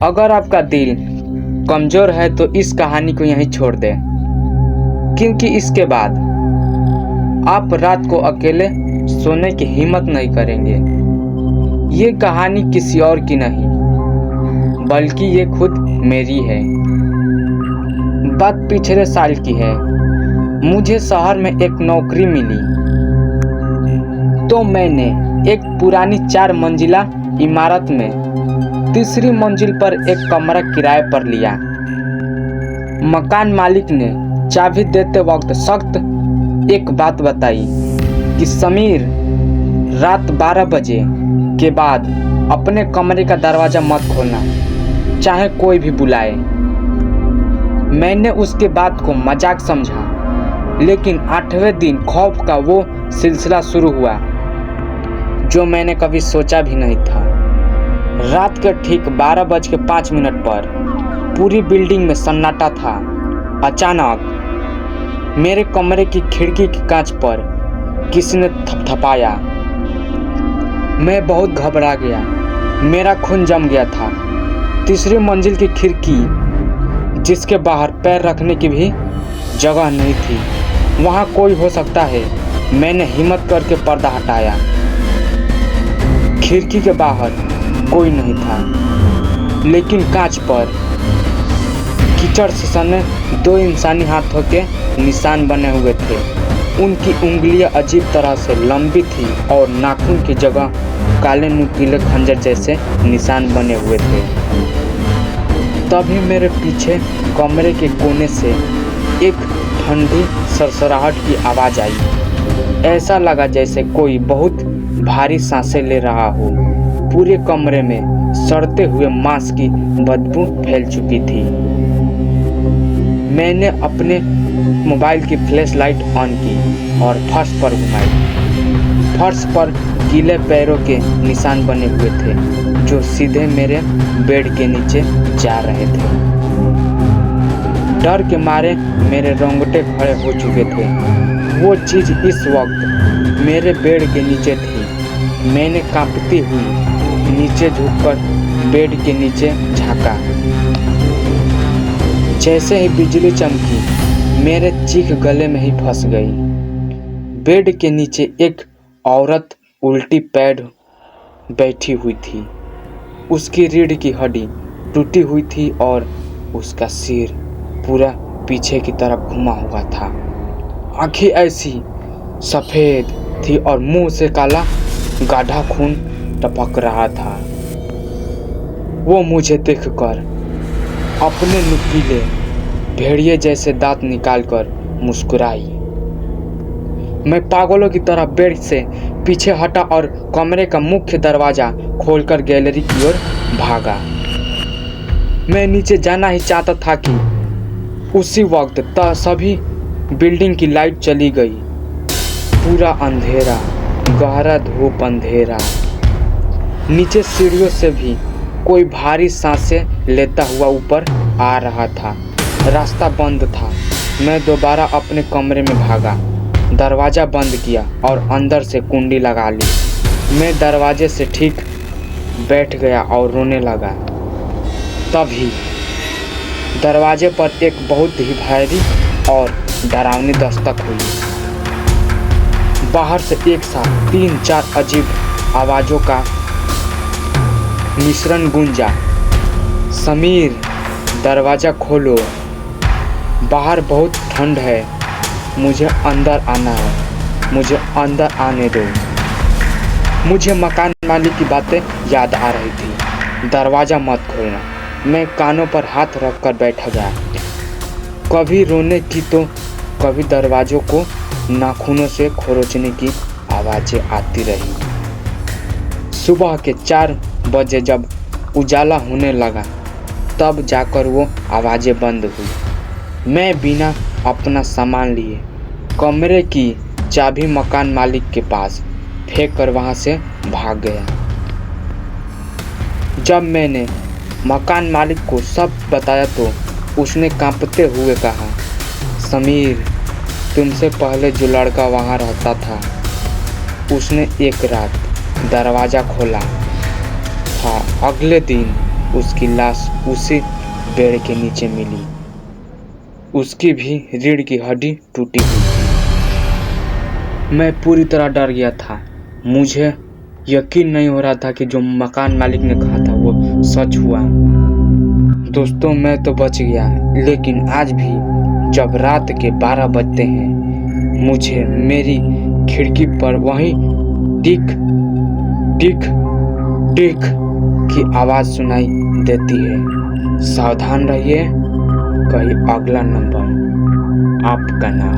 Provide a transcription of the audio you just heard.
अगर आपका दिल कमज़ोर है तो इस कहानी को यहीं छोड़ दें, क्योंकि इसके बाद आप रात को अकेले सोने की हिम्मत नहीं करेंगे। ये कहानी किसी और की नहीं, बल्कि ये खुद मेरी है। बात पिछले साल की है। मुझे शहर में एक नौकरी मिली, तो मैंने एक पुरानी 4 मंजिला इमारत में तीसरी मंजिल पर एक कमरा किराए पर लिया। मकान मालिक ने चाबी देते वक्त सख्त एक बात बताई कि समीर, रात 12 बजे के बाद अपने कमरे का दरवाज़ा मत खोलना, चाहे कोई भी बुलाए। मैंने उसके बात को मजाक समझा, लेकिन 8वें दिन खौफ का वो सिलसिला शुरू हुआ जो मैंने कभी सोचा भी नहीं था। रात के ठीक 12:05 पर पूरी बिल्डिंग में सन्नाटा था। अचानक मेरे कमरे की खिड़की की कांच पर किसी ने थपथपाया। मैं बहुत घबरा गया, मेरा खून जम गया था। तीसरी मंजिल की खिड़की, जिसके बाहर पैर रखने की भी जगह नहीं थी, वहाँ कोई हो सकता है। मैंने हिम्मत करके पर्दा हटाया। खिड़की के बाहर कोई नहीं था, लेकिन कांच पर कीचड़ से सने 2 इंसानी हाथों के निशान बने हुए थे। उनकी उंगलियां अजीब तरह से लंबी थी और नाखून की जगह काले नुकीले खंजर जैसे निशान बने हुए थे। तभी मेरे पीछे कमरे के कोने से एक ठंडी सरसराहट की आवाज़ आई। ऐसा लगा जैसे कोई बहुत भारी सांसें ले रहा हो। पूरे कमरे में सड़ते हुए मांस की बदबू फैल चुकी थी। मैंने अपने मोबाइल की फ्लैश लाइट ऑन की और फर्श पर घुमाई। फर्श पर गीले पैरों के निशान बने हुए थे, जो सीधे मेरे बेड के नीचे जा रहे थे। डर के मारे मेरे रोंगटे खड़े हो चुके थे। वो चीज़ इस वक्त मेरे बेड के नीचे थी। मैंने कांपती हुई नीचे झुककर बेड के नीचे झांका। जैसे ही बिजली चमकी, मेरे चीख गले में ही फंस गई। बेड के नीचे एक औरत उल्टी पैर बैठी हुई थी। उसकी रीढ़ की हड्डी टूटी हुई थी और उसका सिर पूरा पीछे की तरफ घुमा हुआ था। आंखें ऐसी सफ़ेद थी और मुंह से काला गाढ़ा खून टपक रहा था। वो मुझे देखकर अपने नुकीले भेड़िए जैसे दांत निकालकर मुस्कुराई। मैं पागलों की तरह बेड से पीछे हटा और कमरे का मुख्य दरवाज़ा खोलकर गैलरी की ओर भागा। मैं नीचे जाना ही चाहता था कि उसी वक्त सभी बिल्डिंग की लाइट चली गई। पूरा अंधेरा, गहरा धूप अंधेरा। नीचे सीढ़ियों से भी कोई भारी सांसें लेता हुआ ऊपर आ रहा था। रास्ता बंद था। मैं दोबारा अपने कमरे में भागा, दरवाज़ा बंद किया और अंदर से कुंडी लगा ली। मैं दरवाजे से ठीक बैठ गया और रोने लगा। तभी दरवाजे पर एक बहुत ही भारी और डरावनी दस्तक हुई। बाहर से एक साथ 3-4 अजीब आवाज़ों का मिश्रण गूंजा। समीर, दरवाज़ा खोलो, बाहर बहुत ठंड है, मुझे अंदर आना है, मुझे अंदर आने दो। मुझे मकान मालिक की बातें याद आ रही थी। दरवाज़ा मत खोलना। मैं कानों पर हाथ रखकर बैठ गया। कभी रोने की तो कभी दरवाज़ों को नाखूनों से खरोंचने की आवाज़ें आती रही। सुबह के 4 बजे जब उजाला होने लगा, तब जाकर वो आवाज़ें बंद हुई। मैं बिना अपना सामान लिए कमरे की चाबी मकान मालिक के पास फेंक कर वहाँ से भाग गया। जब मैंने मकान मालिक को सब बताया तो उसने कांपते हुए कहा, समीर, तुमसे पहले जो लड़का वहाँ रहता था, उसने एक रात दरवाज़ा खोला था। अगले दिन उसकी लाश उसी पेड़ के नीचे मिली। उसकी भी रीढ़ की हड्डी टूटी हुई थी। मैं पूरी तरह डर गया था। मुझे यकीन नहीं हो रहा था कि जो मकान मालिक ने कहा था वो सच हुआ। दोस्तों, मैं तो बच गया, लेकिन आज भी जब रात के 12 बजते हैं, मुझे मेरी खिड़की पर वही टिक टिक टिक की आवाज सुनाई देती है। सावधान रहिए, कहीं अगला नंबर आपका ना हो।